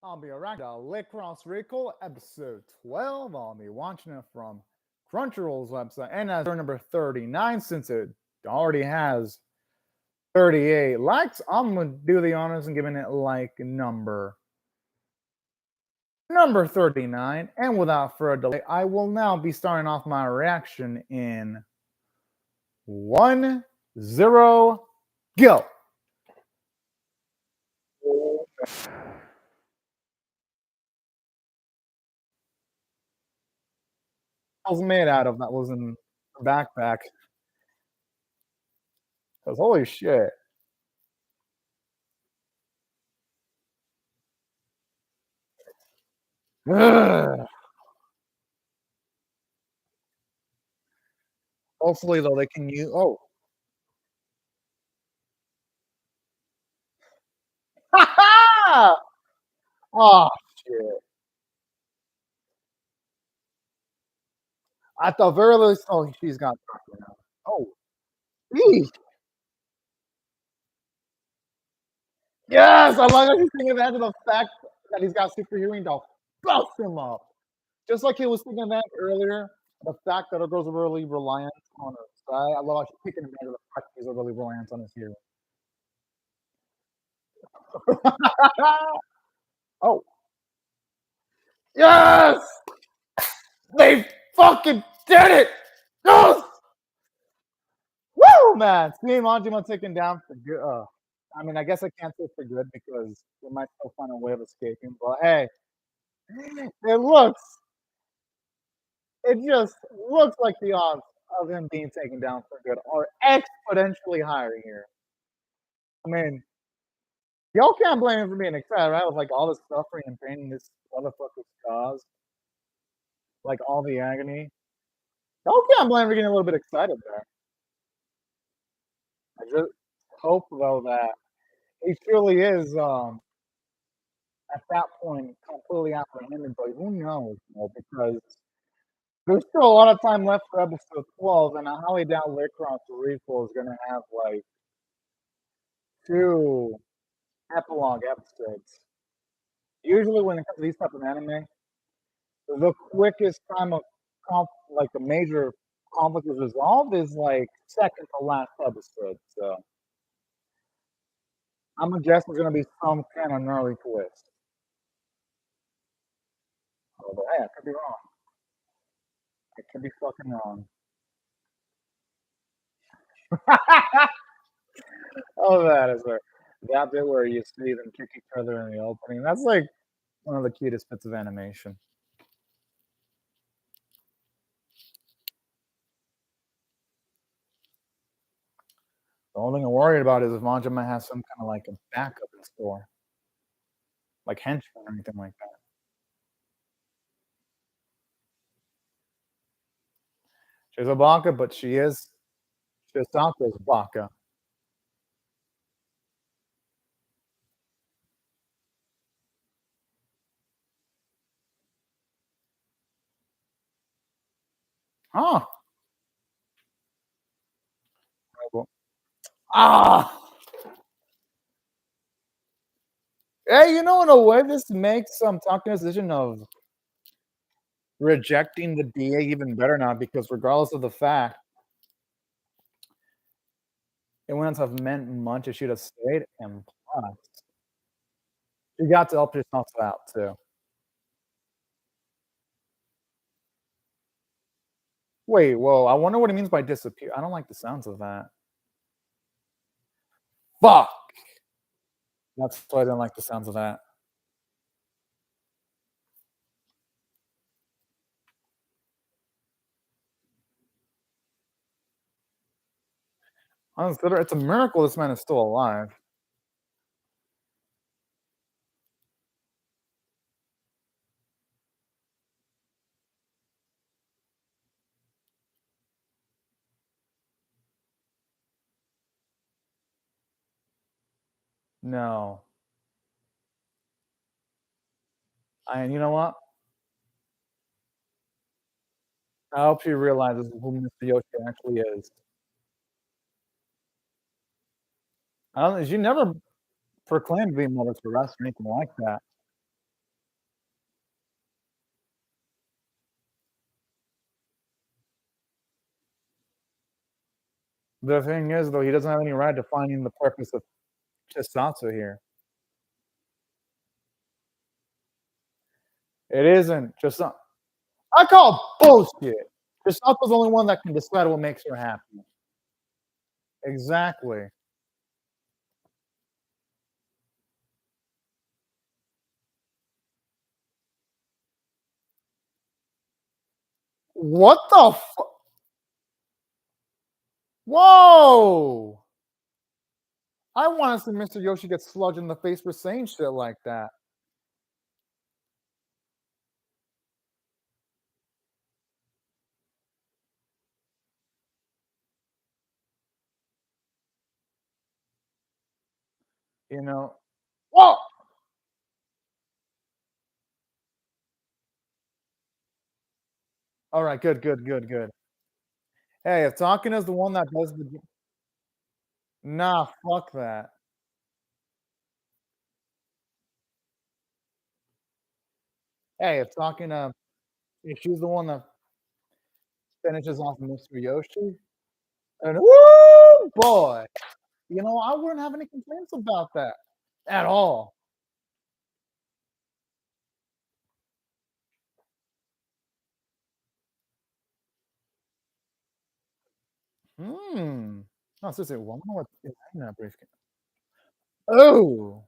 I'll be around Lycoris Recoil, episode 12. I'll be watching it from Crunchyroll's website. And as number 39, since it already has 38 likes, I'm going to do the honors and giving it like number 39. And without further delay, I will now be starting off my reaction in 1-0 go. I was made out of that was in the backpack. Because holy shit. Ugh. Hopefully, though, they can use. Oh. Oh, shit. At the very least, oh, she's got. Oh, eesh. Yes, I love that he's taking advantage of the fact that he's got super hearing to bust him up. Just like he was taking advantage earlier, the fact that a girl's really reliant on her side. I love how she's taking advantage of the fact that he's really reliant on his hearing. Oh, yes! They fucking did it! Yes! Woo, man! Seeing Manjima taken down for good. I mean, I guess I can't say for good because we might still find a way of escaping. But hey, it looks, it just looks like the odds of him being taken down for good are exponentially higher here. I mean, y'all can't blame him for being excited, right? With like all the suffering and pain this motherfucker's caused, like all the agony. Y'all can't blame him for getting a little bit excited there. I just hope though that he truly is at that point completely apprehended, but who knows, because there's still a lot of time left for episode 12, and I highly doubt Lycoris Recoil is gonna have like 2 epilogue episodes. Usually when it comes to these type of anime, the quickest time of like a major conflict is resolved is like second to last episode. So I'm gonna guess there's gonna be some kind of gnarly twist. Oh, but hey, I could be wrong. I could be fucking wrong. Oh, that is where that bit where you see them kick each other in the opening. That's like one of the cutest bits of animation. The only thing I'm worried about is if Manjima has some kind of like a backup in store, like henchmen or anything like that. She's a Baka, but she's Saka's Baka. Huh. Ah. Hey, you know, in a way, this makes Takuya's decision of rejecting the DA even better now because regardless of the fact, it wouldn't have meant much if she'd have stayed. And plus, you got to help yourself out too. Wait, whoa! I wonder what he means by disappear. I don't like the sounds of that. Fuck! That's why I don't like the sounds of that. It's a miracle this man is still alive. No. And you know what? I hope she realizes who Mr. Yoshi actually is. I don't. She never proclaimed being Mother Teresa or anything like that. The thing is, though, he doesn't have any right defining the purpose of Chisatsu here. It isn't just I call bullshit. Chisatsu's the only one that can decide what makes her happy. Exactly. What the fu Whoa! I wanna see Mr. Yoshi get sludged in the face for saying shit like that. You know? Whoa! Alright, good, good, good, good. Hey, if Talking is the one that does the nah, fuck that. Hey, if she's the one that finishes off Mr. Yoshi, and woo boy, you know, I wouldn't have any complaints about that at all. Hmm. Oh, seriously, well, I wonder what is in that briefcase. Oh!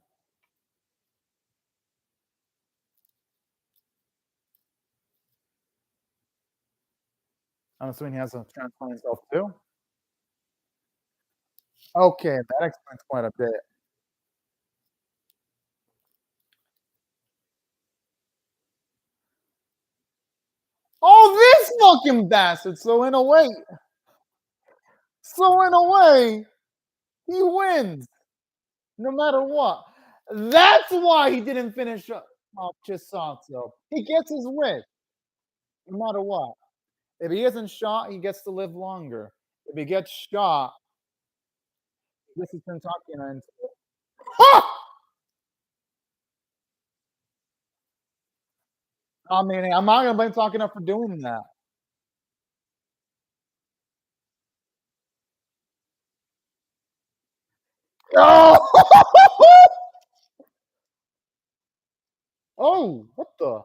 I'm assuming he has to transform himself too? Okay, that explains quite a bit. Oh, this fucking bastard! So in a way, he wins, no matter what. That's why he didn't finish off Chisato. He gets his wish, no matter what. If he isn't shot, he gets to live longer. If he gets shot, this is Kentucky and ha! I mean, I'm not gonna blame Talking Up for doing that. Oh! Oh, what the?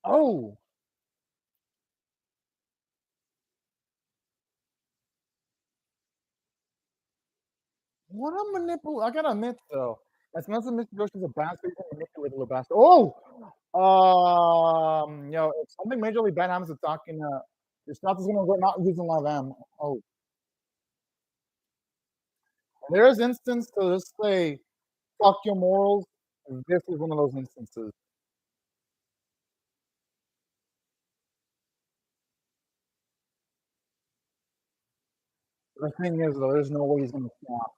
Oh, what a I gotta admit though, as much as Mr. Yoshi's a bastard, he's a manipulative bastard. Oh! Yo, if something majorly bad happens to Talking, your spouse is gonna go not using a lot of ammo. Oh, there's instance to just say, "Fuck your morals," and this is one of those instances. The thing is though, there's no way he's gonna stop.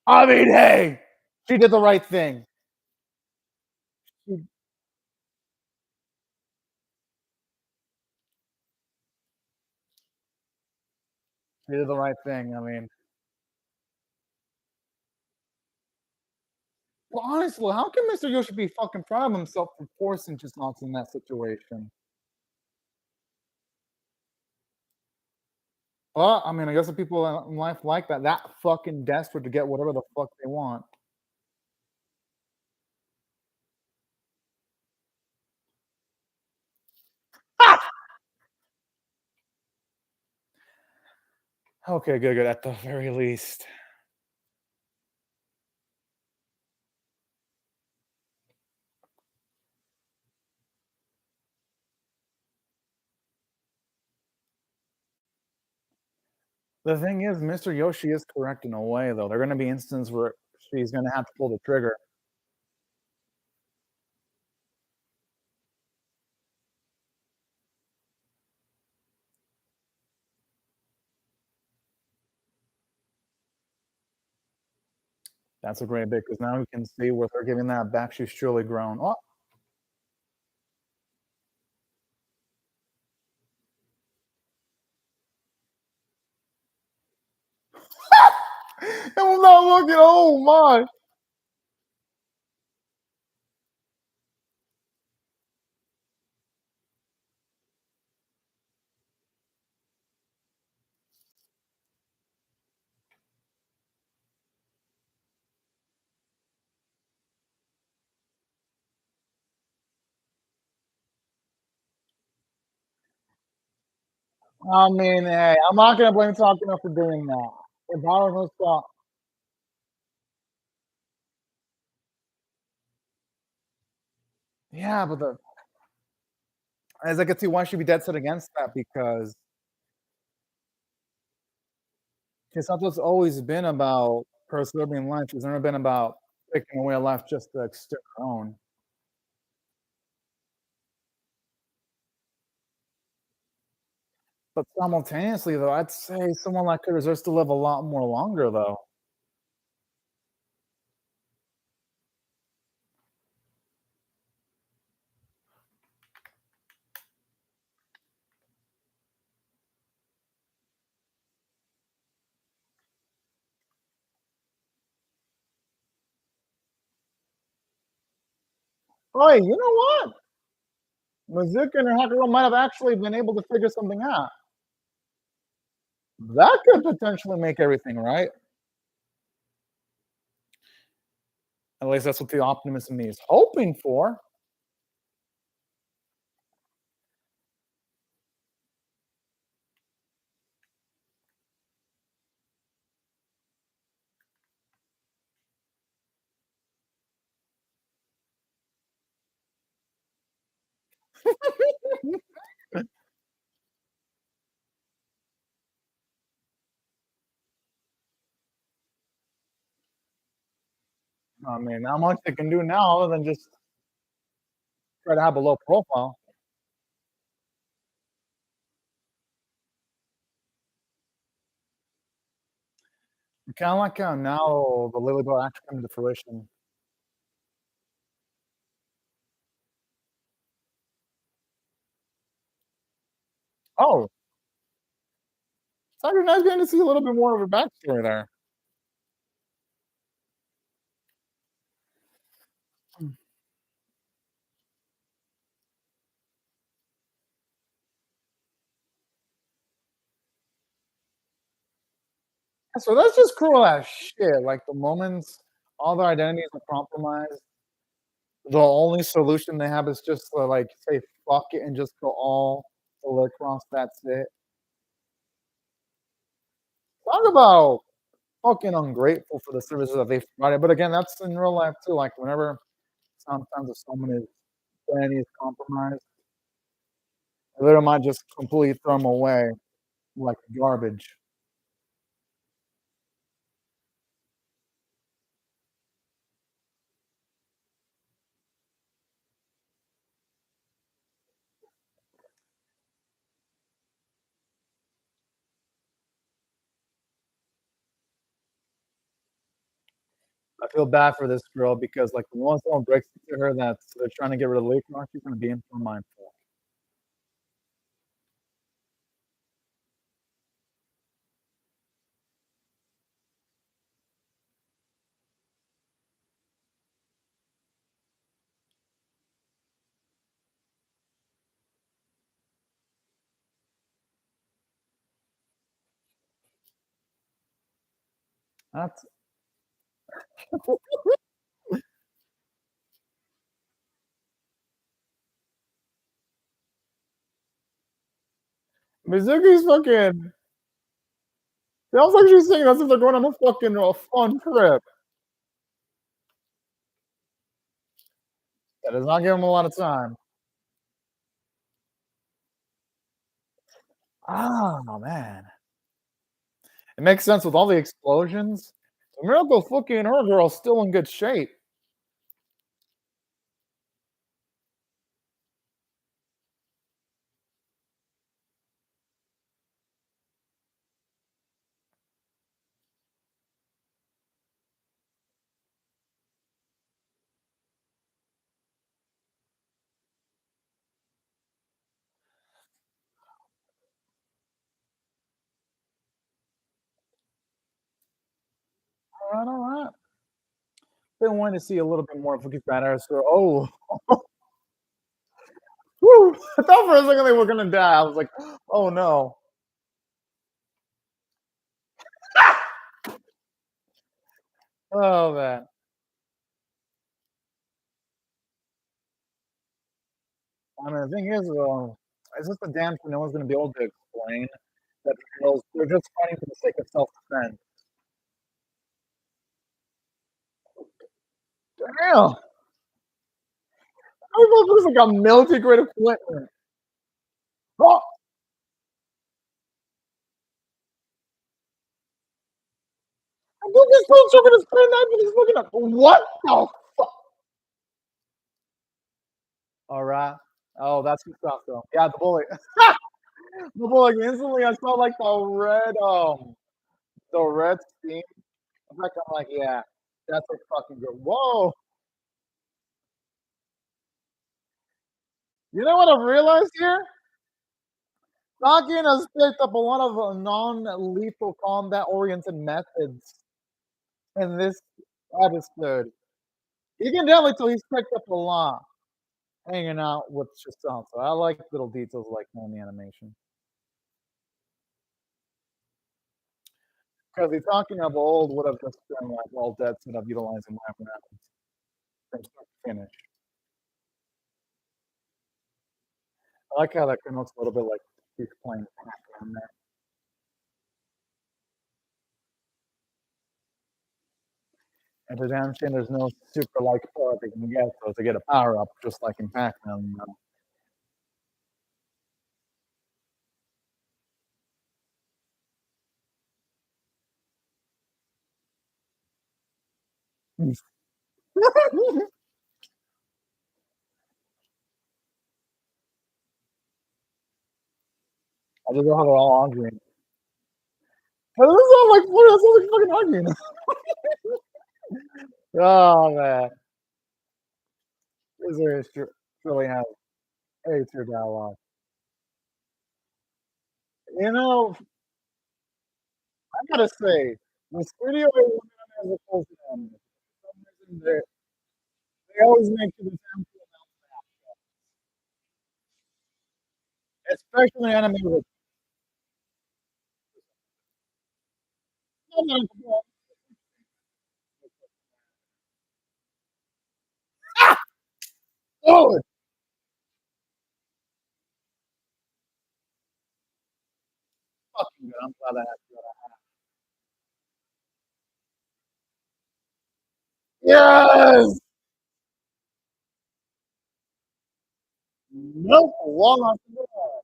I mean, hey! She did the right thing. She she did the right thing, I mean. Well, honestly, how can Mr. Yoshi be fucking proud of himself for forcing Chisatsu in that situation? Well, I mean, I guess the people in life like that fucking desperate to get whatever the fuck they want. Okay, good, good, at the very least. The thing is, Mr. Yoshi is correct in a way, though. There are gonna be instances where she's gonna have to pull the trigger. That's a great bit because now we can see with her giving that back, she's truly grown. Oh, And I'm not looking, oh my. I mean, hey, I'm not gonna blame Takuma for doing that. If I was gonna stop, yeah, but the as I can see why she'd be dead set against that because Kisato's always been about preserving life. It's never been about taking away a life just to extend her own. But simultaneously, though, I'd say someone like her deserves to live a lot more longer, though. Oh, hey, you know what? Mizuki and her Hakuro might have actually been able to figure something out. That could potentially make everything right. At least that's what the optimist in me is hoping for. I mean, not much they can do now other than just try to have a low profile. Kind of like how now the Lily Boy actually coming to fruition. Oh, it's actually nice getting to see a little bit more of her backstory there. So that's just cruel as shit. Like the moments all their identities are compromised, the only solution they have is just to like say fuck it and just go all the way across. That's it. Talk about fucking ungrateful for the services that they've provided. But again, that's in real life too. Like whenever sometimes if someone is identity is compromised, they literally might just completely throw them away like garbage. I feel bad for this girl because like once someone breaks into her that's they're trying to get rid of Lycoris, she's gonna be in for a mindful. That's Mizuki's fucking sounds like she's saying as if they're going on a fucking fun trip. That does not give him a lot of time. Oh man. It makes sense with all the explosions. The miracle fucking her girl's still in good shape. Alright, alright. Been wanting to see a little bit more of Cookie Banner, so oh, whew, I thought for a second they were gonna die. I was like, "Oh, no." Oh, man. I mean, the thing is, it's just a dance that no one's gonna be able to explain that the girls they're just fighting for the sake of self-defense. Damn! How about this like a military grade equipment? Oh! I think this little sugar is playing that, but he's looking up. What the fuck? Alright. Oh, that's good stuff, though. Yeah, the bullet. The bullet, instantly, I saw, like, the red steam effect. I'm like, "Yeah, that's a fucking good." Whoa! You know what I've realized here? Talking has picked up a lot of, non-lethal combat-oriented methods in this episode. You can definitely tell he's picked up a lot hanging out with Chisato. I like little details like that in the animation. 'Cause the talking of old would have just been, like, all dead set up utilizing weapons from start to finish. I like how that kinda looks a little bit like he's playing Pac-Man there. And to damn shame there's no super like power they can get so to get a power up just like in Pac-Man, you know. I just love how they're all arguing. But this is all like this is like fucking arguing. Oh man. This is really have a true dialogue. You know, I gotta say, the studio as opposed to them, for some reason they always make you the same feel especially anime with oh, fucking good. I'm glad I had to go yes! Nope, long after that.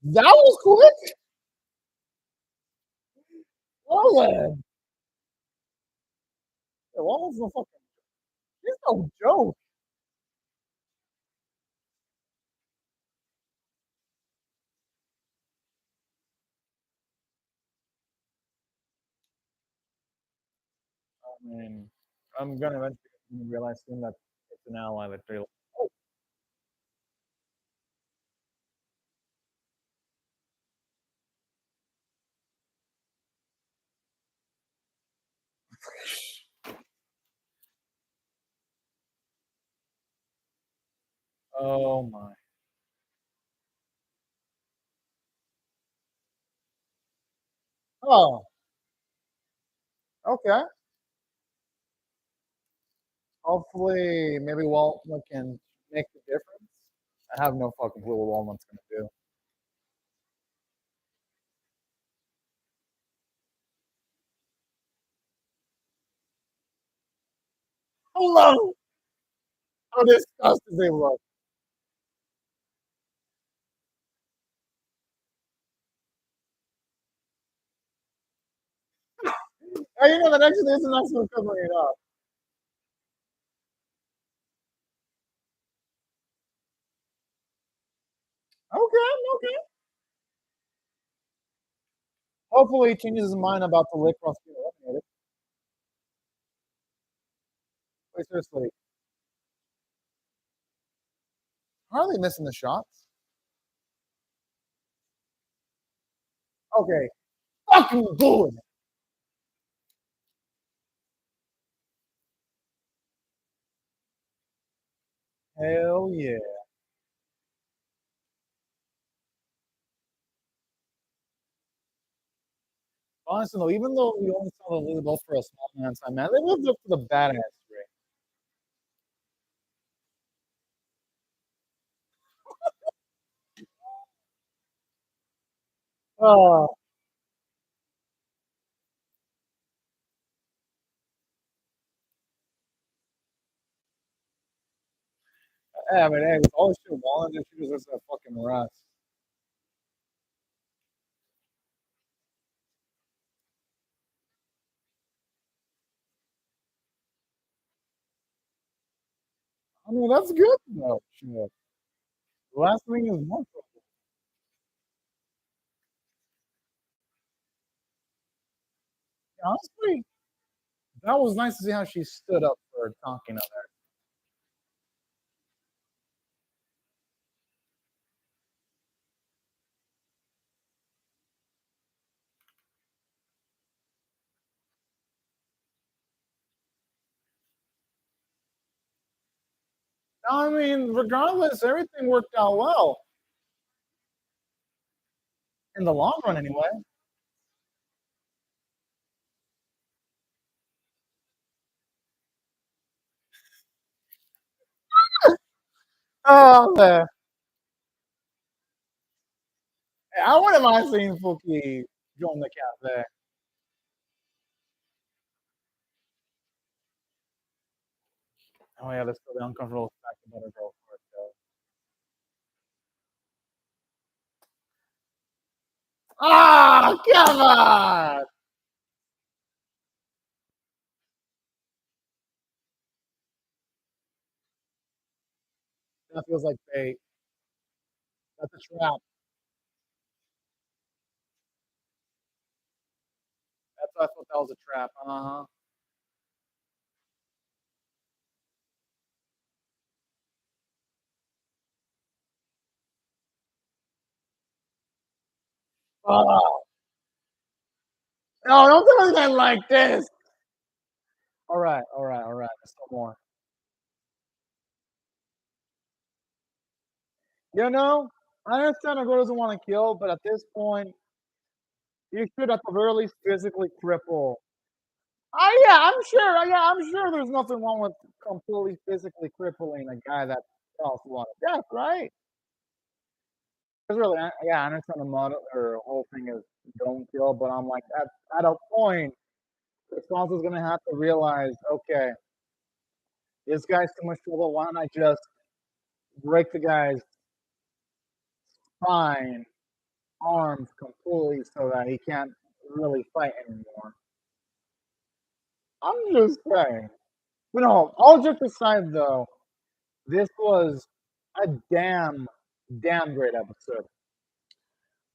That was quick. Well then, what was the fucking? He's no joke. I mean, I'm gonna eventually realize soon that it's an ally that they oh, oh my. Oh, okay. Hopefully, maybe Walnut can make the difference. I have no fucking clue what Walnut's gonna do. Hello. How disgusted they look. Oh, you know that actually is an excellent covering it up. Oh, you know that actually is an excellent covering it up. Hopefully he changes his mind about the Lycoris being eliminated. Wait, seriously, how are they missing the shots? Okay, fucking good. Hell yeah. Honestly, though, even though we only saw the Lily both for a small amount of time, man, they lived up to the badass rate. Oh, yeah, I mean, hey, with all the shit Wallen did, she was just a fucking rust. I mean, that's good though. Shit. The last thing is more. Honestly, that was nice to see how she stood up for talking to her. I mean, regardless, everything worked out well in the long run, anyway. Oh, man. Hey, I wouldn't mind seeing Fuki join the cafe. Oh yeah, that's still the uncomfortable fact about a girl part. Ah, come on! That feels like bait. That's a trap. That's I thought that was a trap. Uh-huh. Oh, no, don't do anything like this. All right, all right, all right. There's still more. You know, I understand a girl doesn't want to kill, but at this point, you should at the very least physically cripple. Yeah, I'm sure. Yeah, I'm sure there's nothing wrong with completely physically crippling a guy that caused a lot of death, right? Because really, yeah, I understand the model or whole thing is don't kill, but I'm like, at a point, the sponsor's gonna have to realize, okay, this guy's too much trouble. Why don't I just break the guy's spine, arms completely so that he can't really fight anymore? I'm just saying. But no, all jokes aside, though, this was a damn great episode.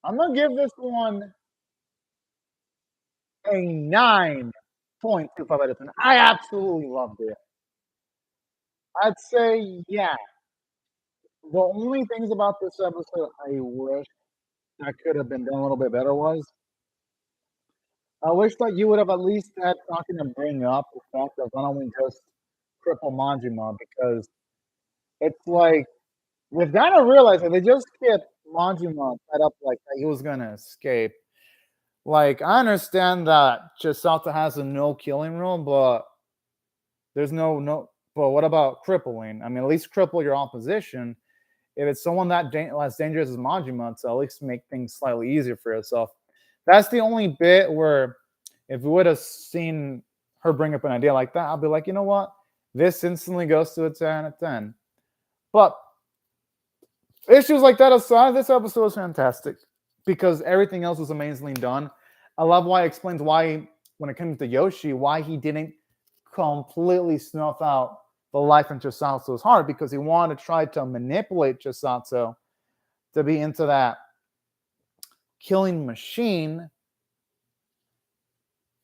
I'm gonna give this one a 9.25 out of 10. I absolutely loved it. I'd say, yeah. The only things about this episode I wish that could have been done a little bit better was I wish that you would have at least had something to bring up the fact of not only just cripple Manjima because it's like we've got to realize that they just kept Manjima set up like that he was gonna escape. Like I understand that Chisato has a no killing rule, but there's no. But what about crippling? I mean, at least cripple your opposition. If it's someone that less dangerous as Majima, to at least make things slightly easier for yourself. That's the only bit where if we would have seen her bring up an idea like that, I'll be like, you know what? This instantly goes to a 10 out of 10. But issues like that aside, this episode was fantastic because everything else was amazingly done. I love why it explains why, when it comes to Yoshi, why he didn't completely snuff out the life in Chisatsu's heart because he wanted to try to manipulate Chisatsu to be into that killing machine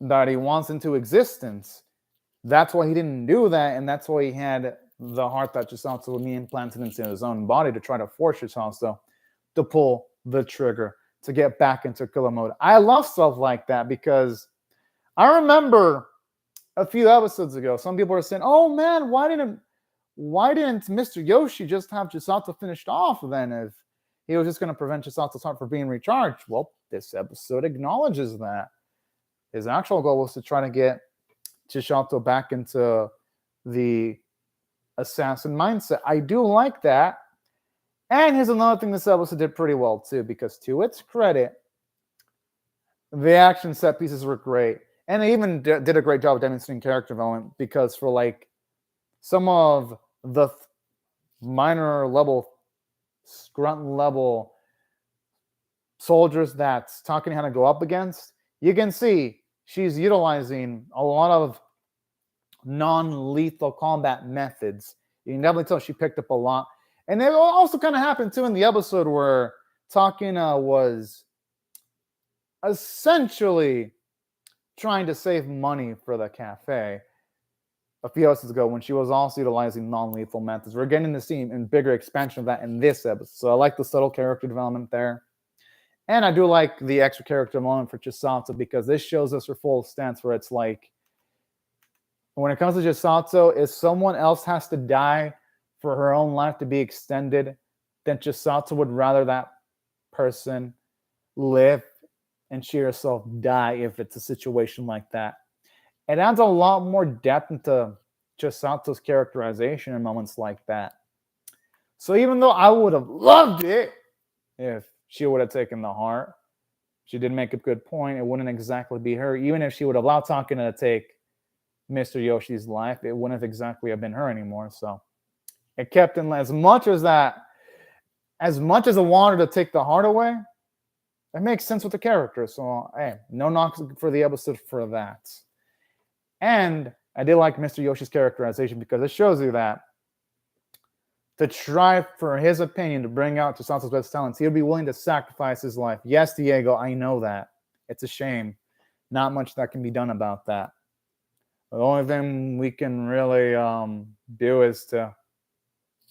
that he wants into existence. That's why he didn't do that, and that's why he had the heart that Chisato would be implanted into his own body to try to force Chisato to pull the trigger to get back into killer mode. I love stuff like that because I remember a few episodes ago, some people were saying, "Oh man, why didn't Mr. Yoshi just have Chisato finished off then if he was just going to prevent Chisato's heart from being recharged?" Well, this episode acknowledges that. His actual goal was to try to get Chisato back into the assassin mindset. I do like that. And here's another thing this episode did pretty well too, because to its credit, the action set pieces were great. And they even did a great job of demonstrating character development because for like some of the minor level, grunt level soldiers that Takane had to go up against, you can see she's utilizing a lot of non-lethal combat methods. You can definitely tell she picked up a lot. And it also kind of happened too in the episode where Takina was essentially trying to save money for the cafe a few episodes ago when she was also utilizing non-lethal methods. We're getting to see a bigger expansion of that in this episode. So I like the subtle character development there. And I do like the extra character development for Chisato because this shows us her full stance where it's like, when it comes to Chisato, if someone else has to die for her own life to be extended, then Chisato would rather that person live and she herself die if it's a situation like that. It adds a lot more depth into Chisato's characterization in moments like that. So even though I would have loved it if she would have taken the heart, she did make a good point. It wouldn't exactly be her. Even if she would have allowed Takina to take Mr. Yoshi's life, it wouldn't exactly have been her anymore. So it kept in as much as I wanted to take the heart away, it makes sense with the character. So hey, no knocks for the episode for that. And I did like Mr. Yoshi's characterization because it shows you that to try for his opinion to bring out Chisato's best talents, he would be willing to sacrifice his life. Yes, Diego, I know that. It's a shame. Not much that can be done about that. The only thing we can really do is to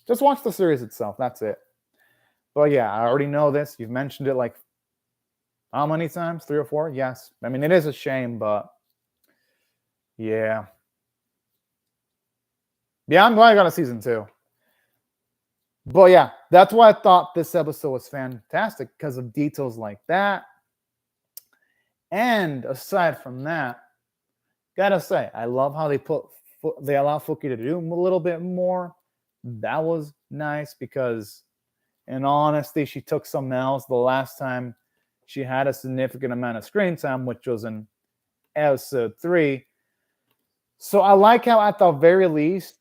just watch the series itself. That's it. But yeah, I already know this. You've mentioned it like how many times? 3 or 4? Yes. I mean, it is a shame, but yeah. Yeah, I'm glad I got a season 2. But yeah, that's why I thought this episode was fantastic because of details like that. And aside from that, gotta say, I love how they allow Fuki to do a little bit more. That was nice because, in all honesty, she took some L's the last time she had a significant amount of screen time, which was in episode 3. So I like how, at the very least,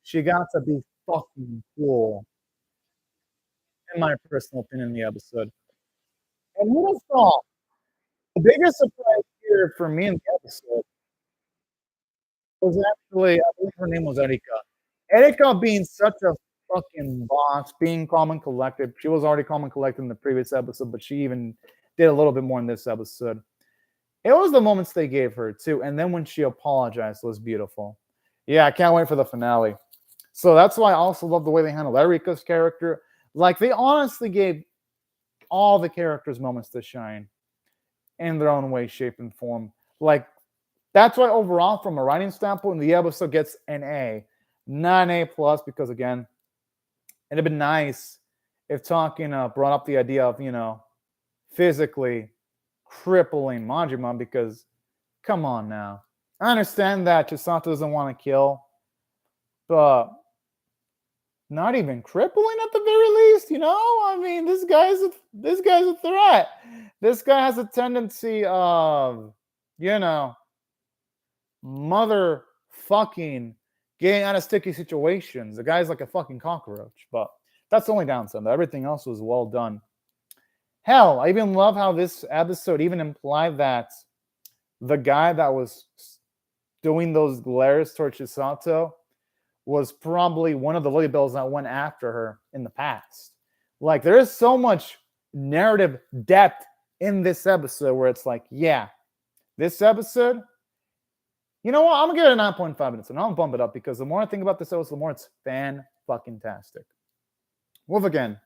she got to be fucking cool, in my personal opinion, in the episode. And who would have thought? The biggest surprise here for me in the episode was actually, I believe her name was Erika. Erika being such a fucking boss, being calm and collected. She was already calm and collected in the previous episode, but she even did a little bit more in this episode. It was the moments they gave her too, and then when she apologized, it was beautiful. Yeah, I can't wait for the finale. So that's why I also love the way they handled Erika's character. Like, they honestly gave all the characters moments to shine in their own way, shape, and form. Like, that's why overall, from a writing standpoint, the episode gets an A, not an A+, because again, it'd have been nice if Takina brought up the idea of, physically crippling Majima, because come on now. I understand that Chisato doesn't want to kill, but not even crippling at the very least, I mean, this guy's a threat. This guy has a tendency of, motherfucking getting out of sticky situations. The guy's like a fucking cockroach, but that's the only downside. Everything else was well done. Hell, I even love how this episode even implied that the guy that was doing those glares towards Chisato was probably one of the Lily Bells that went after her in the past. Like, there is so much narrative depth in this episode where it's like, yeah, This episode, you know what? I'm gonna give it a 9.5 minutes, and I'll bump it up because the more I think about this episode, the more it's fan-fucking-tastic. Wolf again.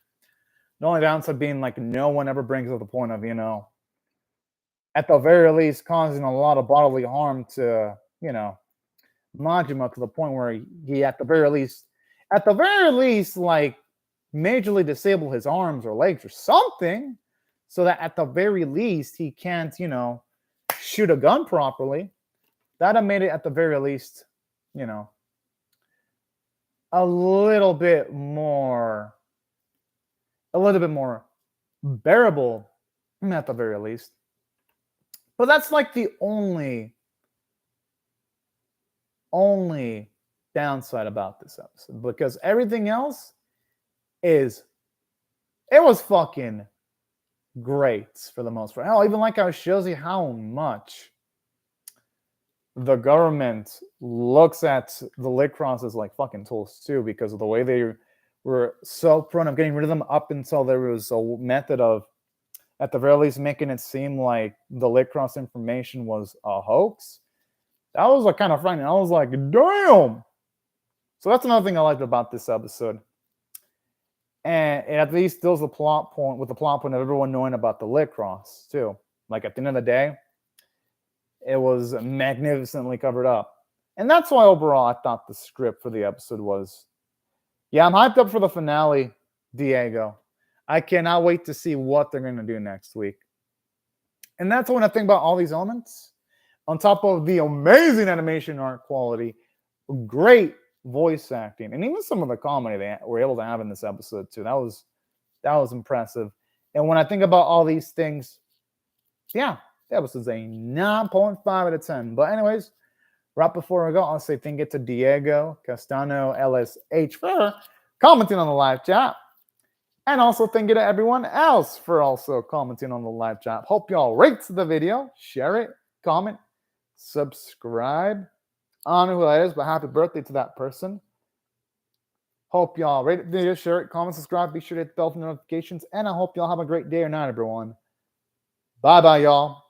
The only downside being like no one ever brings up the point of, at the very least, causing a lot of bodily harm to, Majima to the point where he at the very least, like majorly disable his arms or legs or something, so that at the very least he can't, shoot a gun properly. That'd have made it at the very least, a little bit more bearable at the very least. But that's like the only downside about this episode, because everything else it was fucking great for the most part. Hell, even like how it shows you how much the government looks at the Lycoris as like fucking tools too, because of the way they were so prone of getting rid of them up until there was a method of, at the very least, making it seem like the Lycoris information was a hoax. That was like kind of frightening. I was like, damn. So that's another thing I liked about this episode. And it at least deals the plot point with the plot point of everyone knowing about the Lycoris too. Like at the end of the day, it was magnificently covered up. And that's why overall I thought the script for the episode was, I'm hyped up for the finale, Diego. I cannot wait to see what they're going to do next week. And that's when I think about all these elements, on top of the amazing animation art quality, great voice acting, and even some of the comedy they were able to have in this episode too. That was impressive. And when I think about all these things, the episode's a 9.5 out of 10. But anyways, right before I go, I'll say thank you to Diego Castano LSH for commenting on the live chat. And also thank you to everyone else for also commenting on the live chat. Hope y'all rate the video, share it, comment, subscribe. I don't know who that is, but happy birthday to that person. Hope y'all rate the video, share it, comment, subscribe. Be sure to hit the bell for notifications. And I hope y'all have a great day or night, everyone. Bye-bye, y'all.